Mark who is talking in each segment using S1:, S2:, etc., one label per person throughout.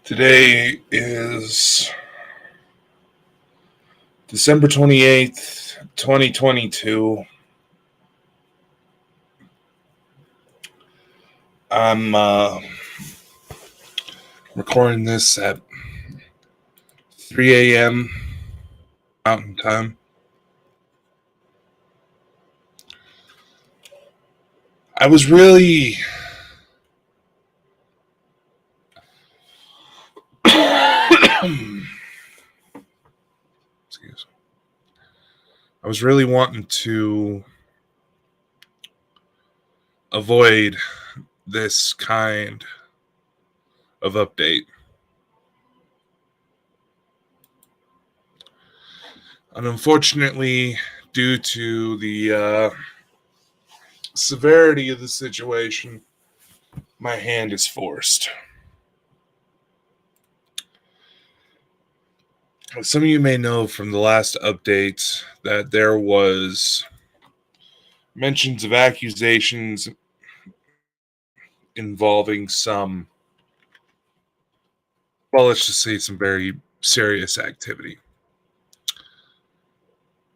S1: Today is December 28th, 2022. I'm recording this at 3 a.m. Mountain Time. I was really excuse me. I was really wanting to avoid this kind of update. And unfortunately, due to the severity of the situation, my hand is forced. Some of you may know from the last update that there was mentions of accusations involving some, well, let's just say some very serious activity.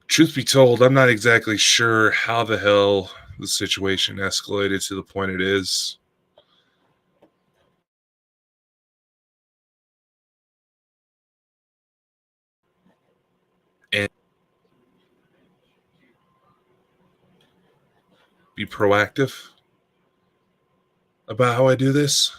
S1: Truth be told, I'm not exactly sure how the hell the situation escalated to the point it is. And be proactive about how I do this.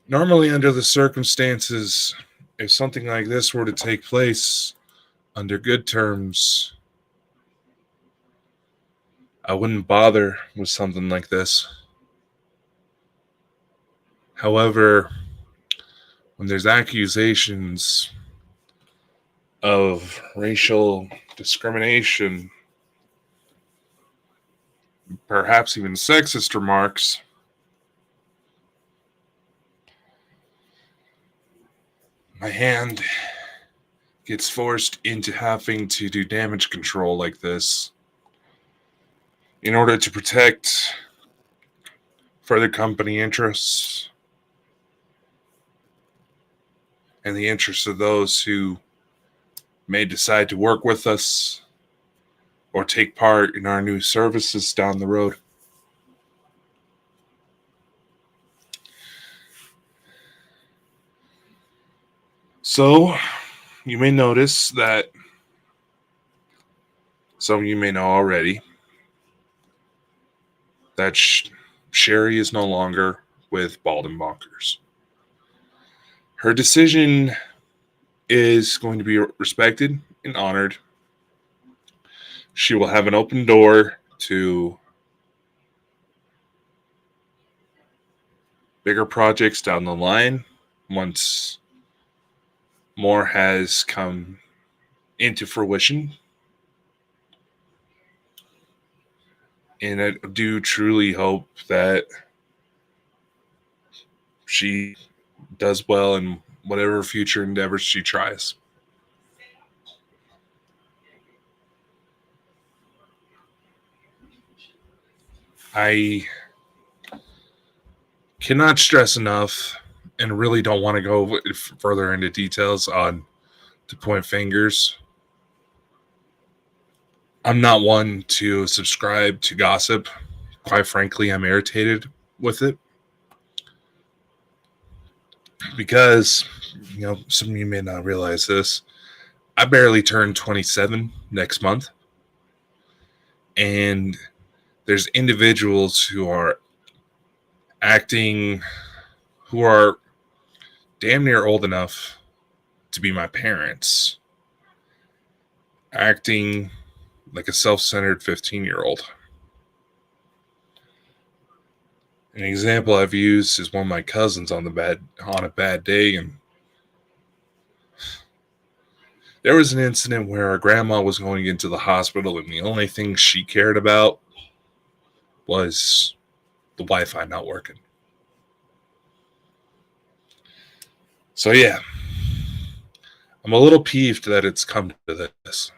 S1: Normally, under the circumstances, if something like this were to take place under good terms, I wouldn't bother with something like this. However, when there's accusations of racial discrimination, perhaps even sexist remarks, my hand gets forced into having to do damage control like this in order to protect further company interests and the interests of those who may decide to work with us or take part in our new services down the road. So, you may notice that some of you may know already that Sherry is no longer with Bald and Bonkers. Her decision is going to be respected and honored. She will have an open door to bigger projects down the line once more has come into fruition. And I do truly hope that she does well in whatever future endeavors she tries. I cannot stress enough, and really don't want to go further into details on to point fingers. I'm not one to subscribe to gossip. Quite frankly, I'm irritated with it because, some of you may not realize this. I barely turned 27 next month, and there's individuals who are who are damn near old enough to be my parents, acting like a self-centered 15-year-old. An example I've used is one of my cousins on a bad day, and there was an incident where our grandma was going into the hospital, and the only thing she cared about was the Wi-Fi not working. So yeah, I'm a little peeved that it's come to this.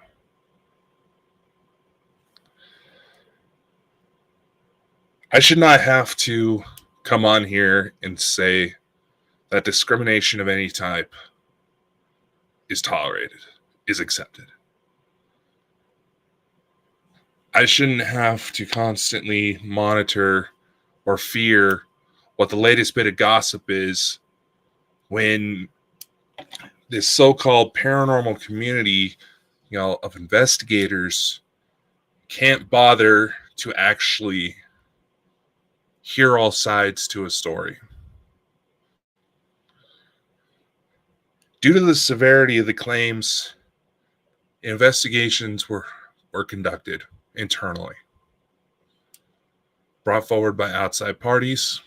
S1: I should not have to come on here and say that discrimination of any type is tolerated, is accepted. I shouldn't have to constantly monitor or fear what the latest bit of gossip is when this so-called paranormal community, of investigators can't bother to actually hear all sides to a story. Due to the severity of the claims, investigations were conducted internally, brought forward by outside parties.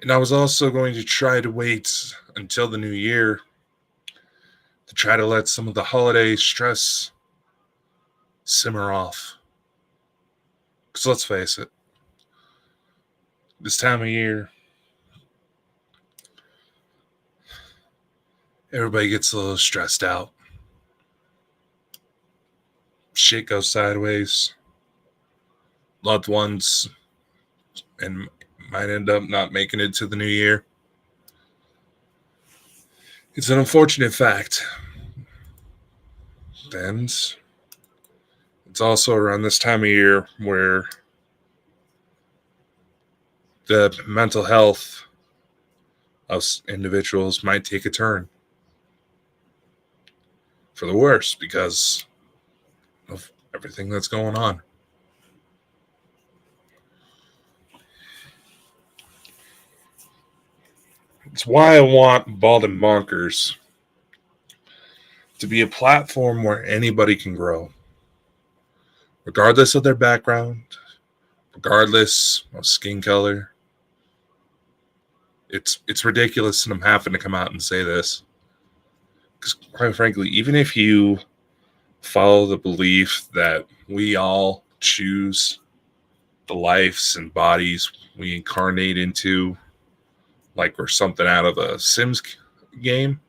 S1: And I was also going to try to wait until the new year to try to let some of the holiday stress simmer off. Because let's face it, this time of year, everybody gets a little stressed out. Shit goes sideways. Loved ones and might end up not making it to the new year. It's an unfortunate fact. And it's also around this time of year where the mental health of individuals might take a turn for the worse because of everything that's going on. It's why I want Bald and Bonkers to be a platform where anybody can grow, regardless of their background, regardless of skin color. It's ridiculous, and I'm having to come out and say this because, quite frankly, even if you follow the belief that we all choose the lives and bodies we incarnate into, like we're something out of a Sims game,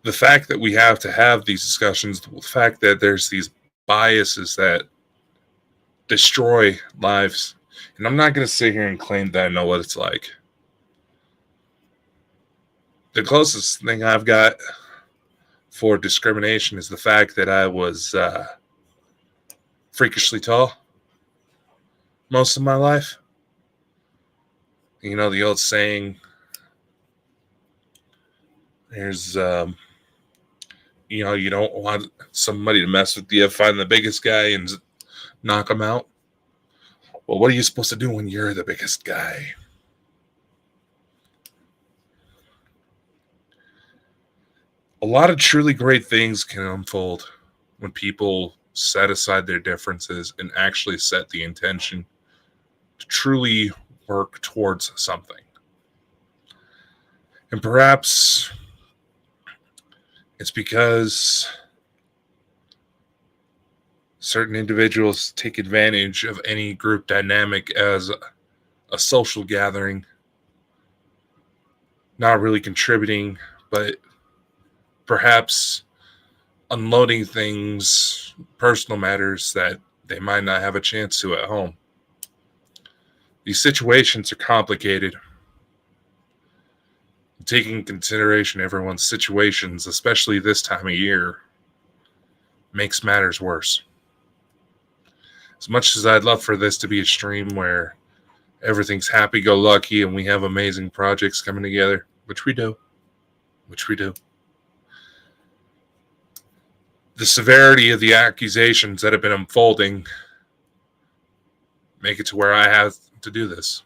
S1: the fact that we have to have these discussions, the fact that there's these biases that destroy lives, and I'm not going to sit here and claim that I know what it's like. The closest thing I've got for discrimination is the fact that I was freakishly tall most of my life. You know, the old saying, there's, you don't want somebody to mess with you, find the biggest guy and knock him out. Well, what are you supposed to do when you're the biggest guy? A lot of truly great things can unfold when people set aside their differences and actually set the intention to truly work towards something. And perhaps it's because certain individuals take advantage of any group dynamic as a social gathering, not really contributing, but perhaps unloading things, personal matters that they might not have a chance to at home. These situations are complicated. Taking into consideration everyone's situations, especially this time of year, makes matters worse. As much as I'd love for this to be a stream where everything's happy-go-lucky and we have amazing projects coming together, which we do, the severity of the accusations that have been unfolding make it to where I have to do this.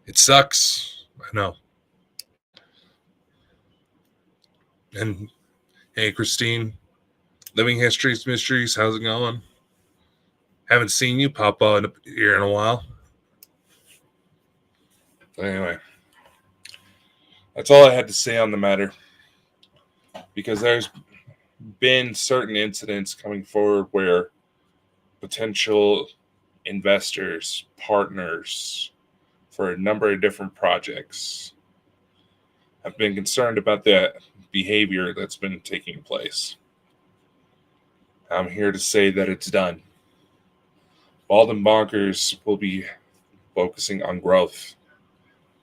S1: It sucks. I know. And hey, Christine, Living Histories Mysteries, how's it going? Haven't seen you pop on here in a while. Anyway, that's all I had to say on the matter. Because there's been certain incidents coming forward where potential investors, partners, for a number of different projects. I've been concerned about the behavior that's been taking place. I'm here to say that it's done. Bald and Bonkers will be focusing on growth,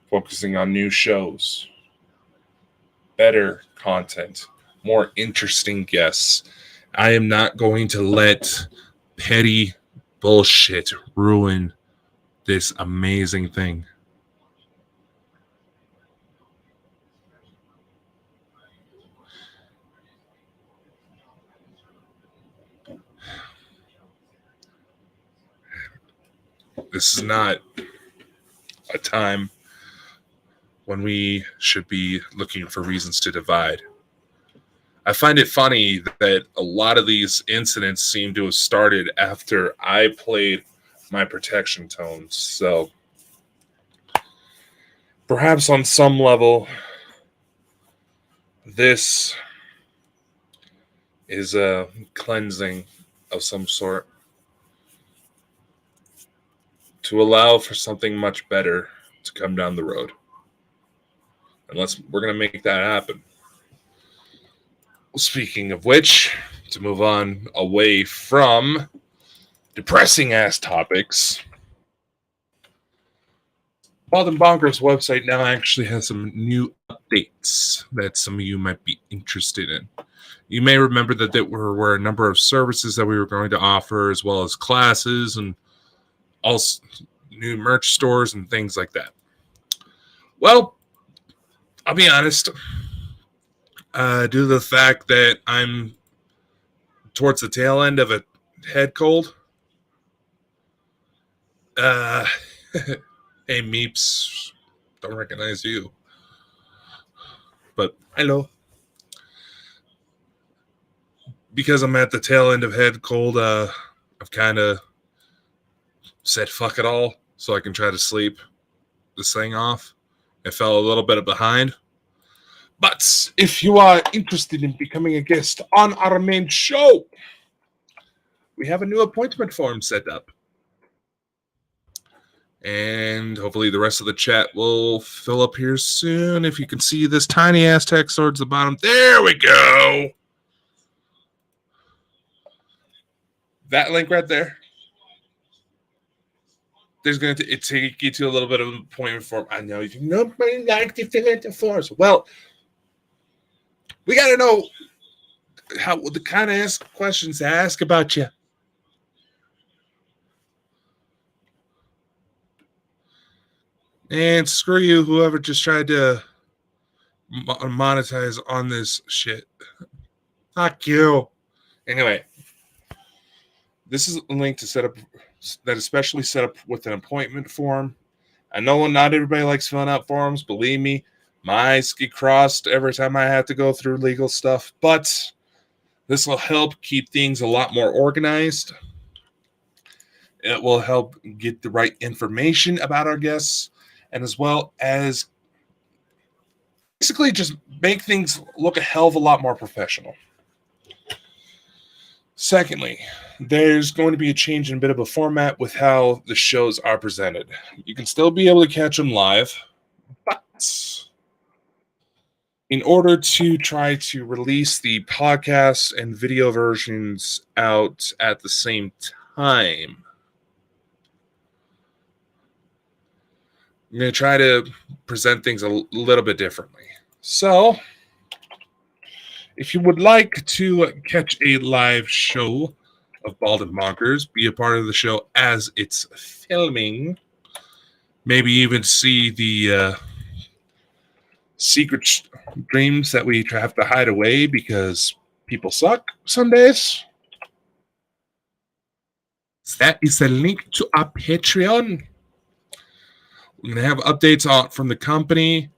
S1: focusing on new shows, better content, more interesting guests. I am not going to let petty bullshit ruin this amazing thing. This is not a time when we should be looking for reasons to divide. I find it funny that a lot of these incidents seem to have started after I played my protection tones. So perhaps on some level, this is a cleansing of some sort to allow for something much better to come down the road. And we're going to make that happen. Speaking of which, to move on away from depressing ass topics, Bald and Bonkers website now actually has some new updates that some of you might be interested in. You may remember that there were a number of services that we were going to offer, as well as classes and also new merch stores and things like that. Well, I'll be honest. Due to the fact that I'm towards the tail end of a head cold, hey Meeps, don't recognize you, but hello. Because I'm at the tail end of head cold, I've kind of said fuck it all so I can try to sleep this thing off. I fell a little bit behind. But if you are interested in becoming a guest on our main show, we have a new appointment form set up. And hopefully the rest of the chat will fill up here soon. If you can see this tiny ass text towards the bottom. There we go. That link right there. There's going to take you to a little bit of an appointment form. I know you nobody like to fill out the forms. Well, we got to know how the kind of questions to ask about you. And screw you, whoever just tried to monetize on this shit. Fuck you. Anyway, this is a link to set up that is specially set up with an appointment form. I know not everybody likes filling out forms. Believe me, my eyes get crossed every time I have to go through legal stuff. But this will help keep things a lot more organized. It will help get the right information about our guests, and as well as basically just make things look a hell of a lot more professional. Secondly, there's going to be a change in a bit of a format with how the shows are presented. You can still be able to catch them live, but in order to try to release the podcast and video versions out at the same time, I'm going to try to present things a little bit differently. So, if you would like to catch a live show of Bald and Bonkers, be a part of the show as it's filming, maybe even see the secret dreams that we have to hide away because people suck some days, that is a link to our Patreon. We're going to have updates out from the company,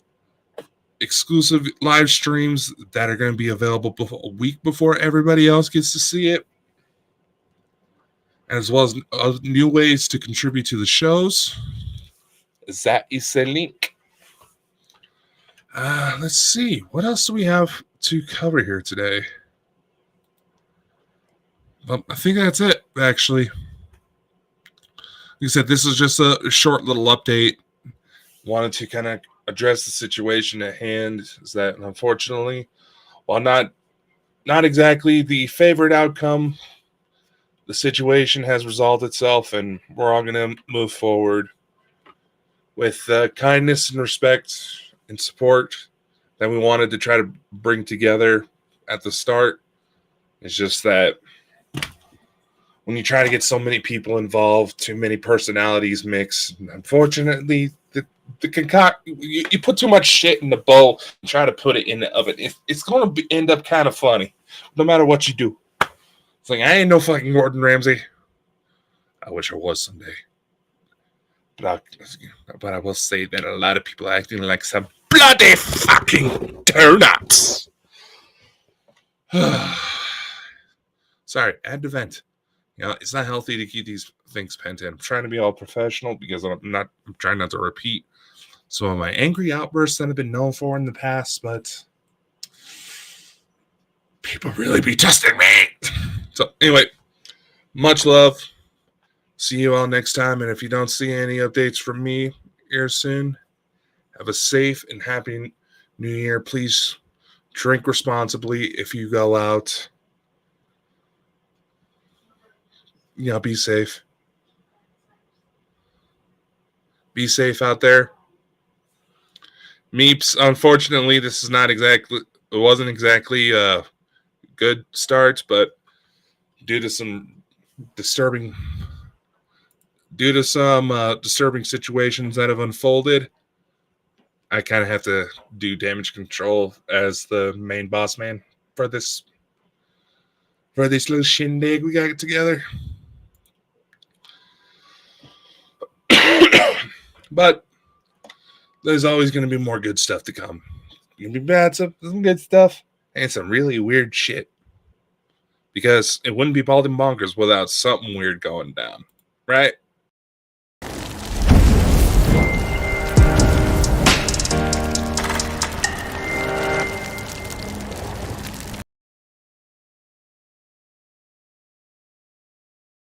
S1: exclusive live streams that are going to be available a week before everybody else gets to see it, as well as new ways to contribute to the shows. That is a link. Let's see. What else do we have to cover here today? Well, I think that's it, actually. Like I said, this is just a short little update. wanted to kind of address the situation at hand is that unfortunately, while not exactly the favorite outcome, the situation has resolved itself, and we're all going to move forward with kindness and respect and support that we wanted to try to bring together at the start. It's just that when you try to get so many people involved, too many personalities mix. Unfortunately, the concoct you put too much shit in the bowl and try to put it in the oven. It's going to end up kind of funny, no matter what you do. It's like I ain't no fucking Gordon Ramsay. I wish I was someday. But I will say that a lot of people are acting like some bloody fucking donuts. Sorry, I had to vent. You know, it's not healthy to keep these things pent in. I'm trying to be all professional because I'm trying not to repeat some of my angry outbursts that I've been known for in the past, but people really be testing me. So anyway, much love. See you all next time. And if you don't see any updates from me here soon, have a safe and happy New Year. Please drink responsibly if you go out. You know, be safe. Be safe out there. Meeps, unfortunately, this is not exactly, it wasn't exactly a good start, but due to some disturbing situations that have unfolded, I kind of have to do damage control as the main boss man for this little shindig we got together. But there's always going to be more good stuff to come. Going to be bad stuff, some good stuff, and some really weird shit. Because it wouldn't be Bald and Bonkers without something weird going down, right?